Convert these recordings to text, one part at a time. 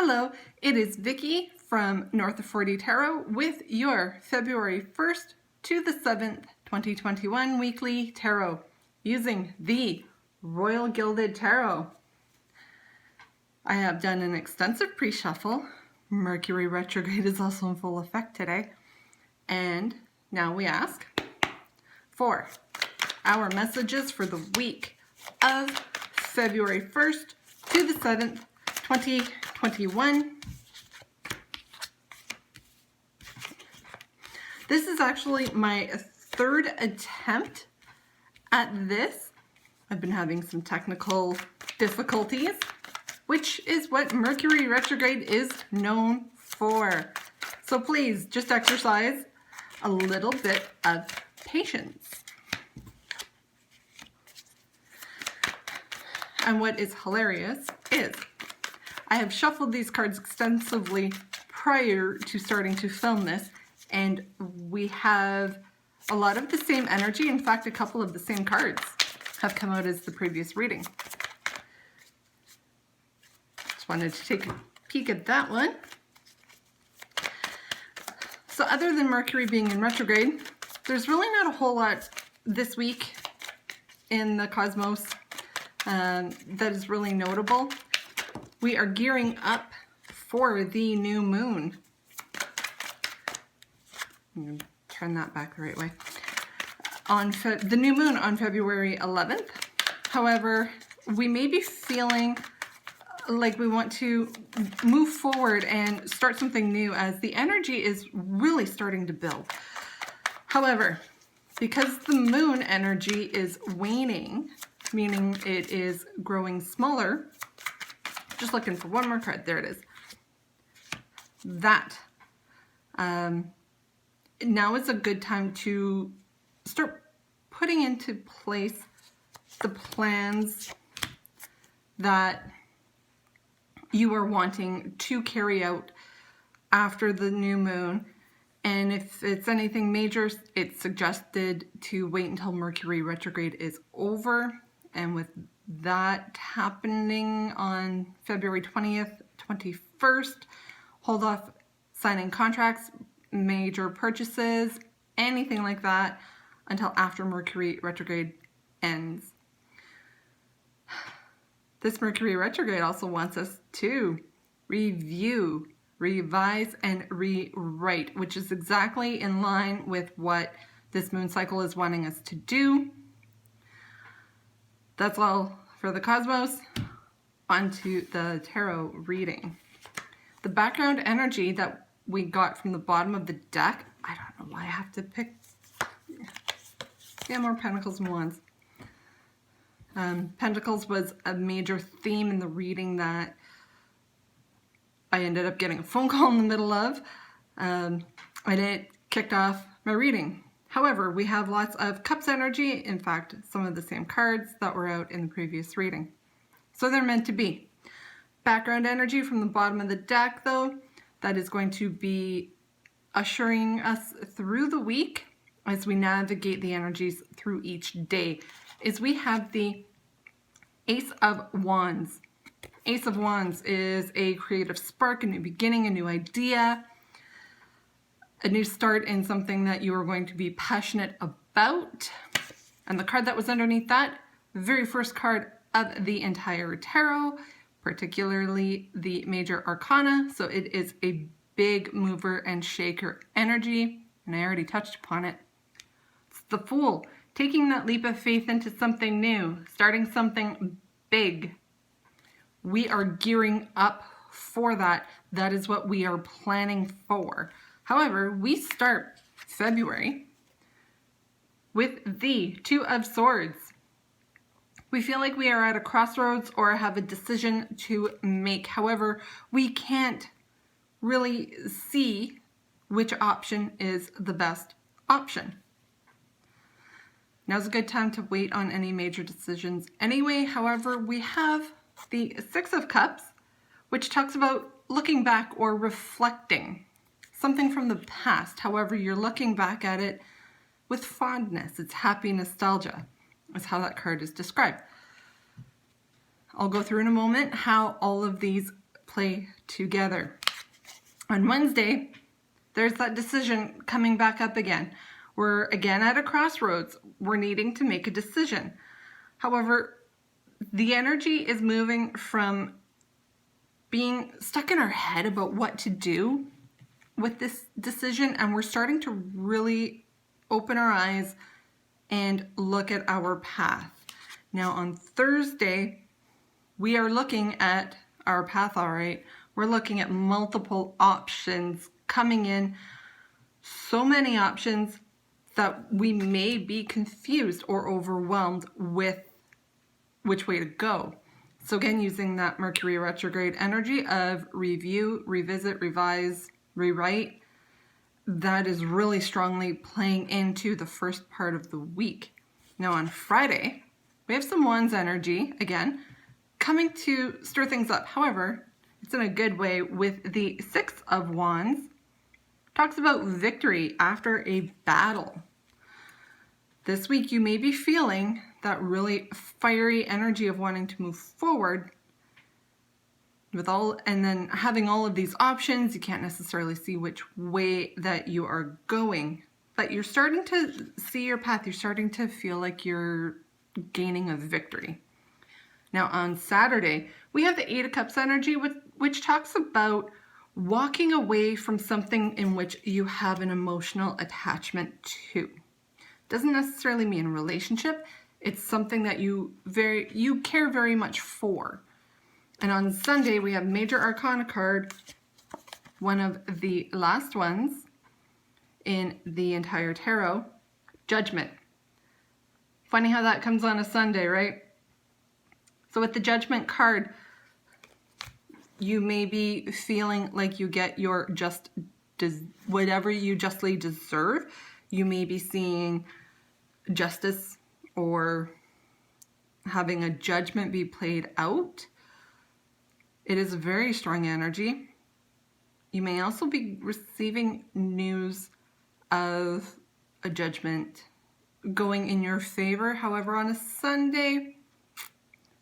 Hello, it is Vicki from North of 40 Tarot with your February 1st to the 7th, 2021 weekly tarot using the Royal Gilded Tarot. I have done an extensive pre-shuffle. Mercury retrograde is also in full effect today. And now we ask for our messages for the week of February 1st to the 7th, 2021. This is actually my third attempt at this. I've been having some technical difficulties, which is what Mercury retrograde is known for. So please just exercise a little bit of patience. And what is hilarious is I have shuffled these cards extensively prior to starting to film this, and we have a lot of the same energy. In fact, a couple of the same cards have come out as the previous reading. Just wanted to take a peek at that one. So other than Mercury being in retrograde, there's really not a whole lot this week in the cosmos that is really notable. We are gearing up for the new moon. I'm going to turn that back the right way. On the new moon on February 11th. However, we may be feeling like we want to move forward and start something new as the energy is really starting to build. However, because the moon energy is waning, meaning it is growing smaller, just looking for one more card, there it is. That now is a good time to start putting into place the plans that you are wanting to carry out after the new moon. And if it's anything major, it's suggested to wait until Mercury retrograde is over. And with that happening on February 20th, 21st, hold off signing contracts, major purchases, anything like that until after Mercury retrograde ends. This Mercury retrograde also wants us to review, revise, and rewrite, which is exactly in line with what this moon cycle is wanting us to do. That's all for the cosmos. Onto the tarot reading. The background energy that we got from the bottom of the deck, I don't know why I have to pick, more Pentacles and Wands. Pentacles was a major theme in the reading that I ended up getting a phone call in the middle of, and it kicked off my reading. However, we have lots of Cups energy, in fact, some of the same cards that were out in the previous reading. So they're meant to be. Background energy from the bottom of the deck, though, that is going to be ushering us through the week as we navigate the energies through each day, is we have the Ace of Wands. Ace of Wands is a creative spark, a new beginning, a new idea, a new start in something that you are going to be passionate about. And the card that was underneath that, very first card of the entire tarot, particularly the Major Arcana. So it is a big mover and shaker energy, and I already touched upon it. It's the Fool, taking that leap of faith into something new, starting something big. We are gearing up for that. That is what we are planning for. However, we start February with the Two of Swords. We feel like we are at a crossroads or have a decision to make. However, we can't really see which option is the best option. Now's a good time to wait on any major decisions anyway. However, we have the Six of Cups, which talks about looking back or reflecting. Something from the past. However, you're looking back at it with fondness. It's happy nostalgia. That's how that card is described. I'll go through in a moment how all of these play together. On Wednesday, there's that decision coming back up again. We're again at a crossroads. We're needing to make a decision. However, the energy is moving from being stuck in our head about what to do with this decision, and we're starting to really open our eyes and look at our path. Now on Thursday, we are looking at our path, all right. We're looking at multiple options coming in, so many options that we may be confused or overwhelmed with which way to go. So again, using that Mercury retrograde energy of review, revisit, revise, rewrite, that is really strongly playing into the first part of the week. Now on Friday, we have some Wands energy, again, coming to stir things up. However, it's in a good way with the Six of Wands. Talks about victory after a battle. This week you may be feeling that really fiery energy of wanting to move forward with and then having all of these options. You can't necessarily see which way that you are going, but you're starting to see your path. You're starting to feel like you're gaining a victory. Now on Saturday, we have the Eight of Cups energy, which talks about walking away from something in which you have an emotional attachment to. Doesn't necessarily mean a relationship. It's something that you care very much for. And on Sunday, we have Major Arcana card, one of the last ones in the entire tarot, Judgment. Funny how that comes on a Sunday, right? So with the Judgment card, you may be feeling like you get your whatever you justly deserve. You may be seeing justice or having a judgment be played out. It is a very strong energy. You may also be receiving news of a judgment going in your favor. However, on a Sunday,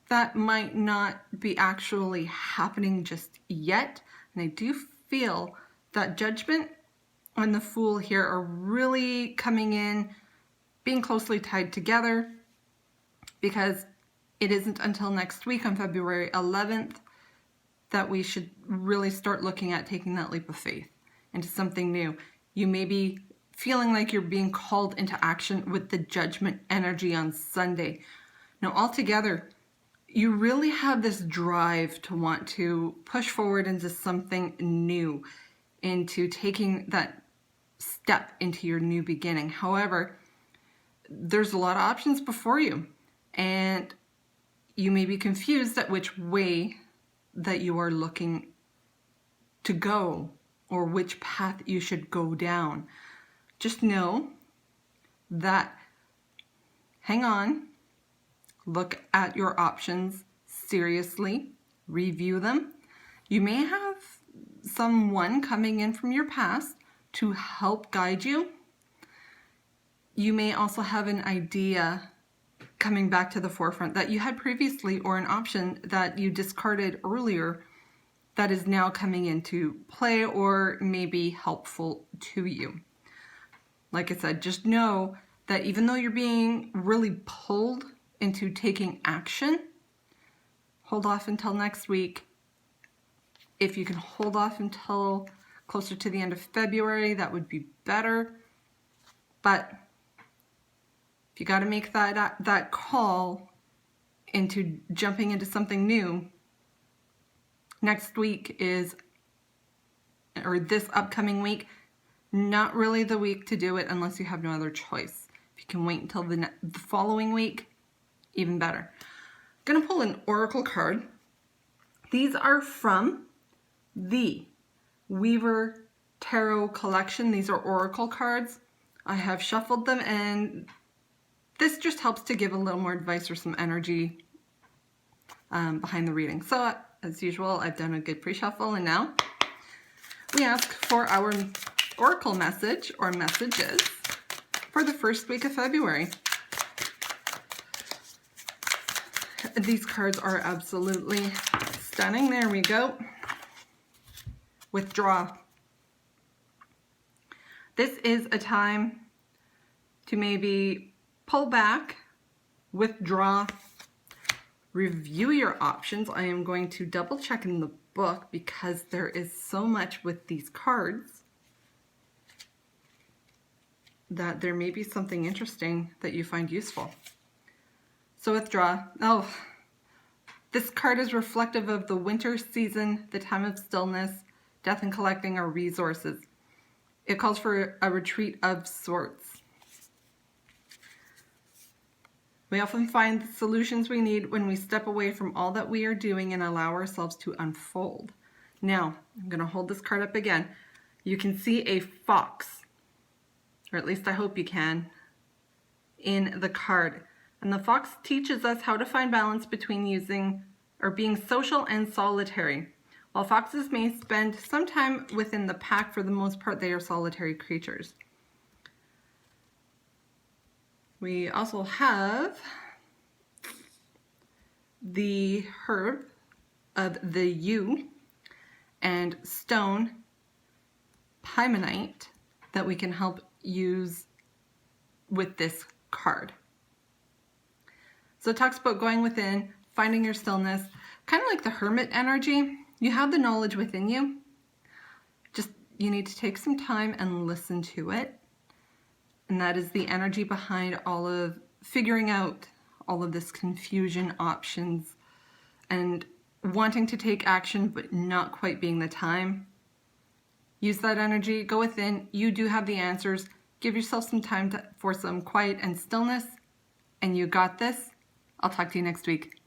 that might not be actually happening just yet. And I do feel that Judgment and the Fool here are really coming in, being closely tied together, because it isn't until next week on February 11th that we should really start looking at taking that leap of faith into something new. You may be feeling like you're being called into action with the Judgment energy on Sunday. Now, altogether, you really have this drive to want to push forward into something new, into taking that step into your new beginning. However, there's a lot of options before you, and you may be confused at which way that you are looking to go or which path you should go down. Just know that, hang on, look at your options seriously, review them. You may have someone coming in from your past to help guide you. You may also have an idea coming back to the forefront that you had previously, or an option that you discarded earlier that is now coming into play or may be helpful to you. Like I said, just know that even though you're being really pulled into taking action, hold off until next week. If you can hold off until closer to the end of February, that would be better. But if you got to make that call into jumping into something new, next week or this upcoming week, not really the week to do it unless you have no other choice. If you can wait until the following week, even better. I'm going to pull an oracle card. These are from the Weaver Tarot collection. These are oracle cards. I have shuffled them, and this just helps to give a little more advice or some energy behind the reading. So as usual, I've done a good pre-shuffle, and now we ask for our oracle message or messages for the first week of February. These cards are absolutely stunning. There we go. withdraw. This is a time to maybe pull back, withdraw, review your options. I am going to double check in the book because there is so much with these cards that there may be something interesting that you find useful. So withdraw. Oh, this card is reflective of the winter season, the time of stillness, death and collecting our resources. It calls for a retreat of sorts. We often find the solutions we need when we step away from all that we are doing and allow ourselves to unfold. Now, I'm going to hold this card up again. You can see a fox, or at least I hope you can, in the card. And the fox teaches us how to find balance between using or being social and solitary. While foxes may spend some time within the pack, for the most part they are solitary creatures. We also have the herb of the yew and stone Pymonite that we can help use with this card. So it talks about going within, finding your stillness, kind of like the hermit energy. You have the knowledge within you, just you need to take some time and listen to it. And that is the energy behind all of figuring out all of this confusion, options, and wanting to take action but not quite being the time. Use that energy, go within, you do have the answers. Give yourself some time for some quiet and stillness, and you got this. I'll talk to you next week.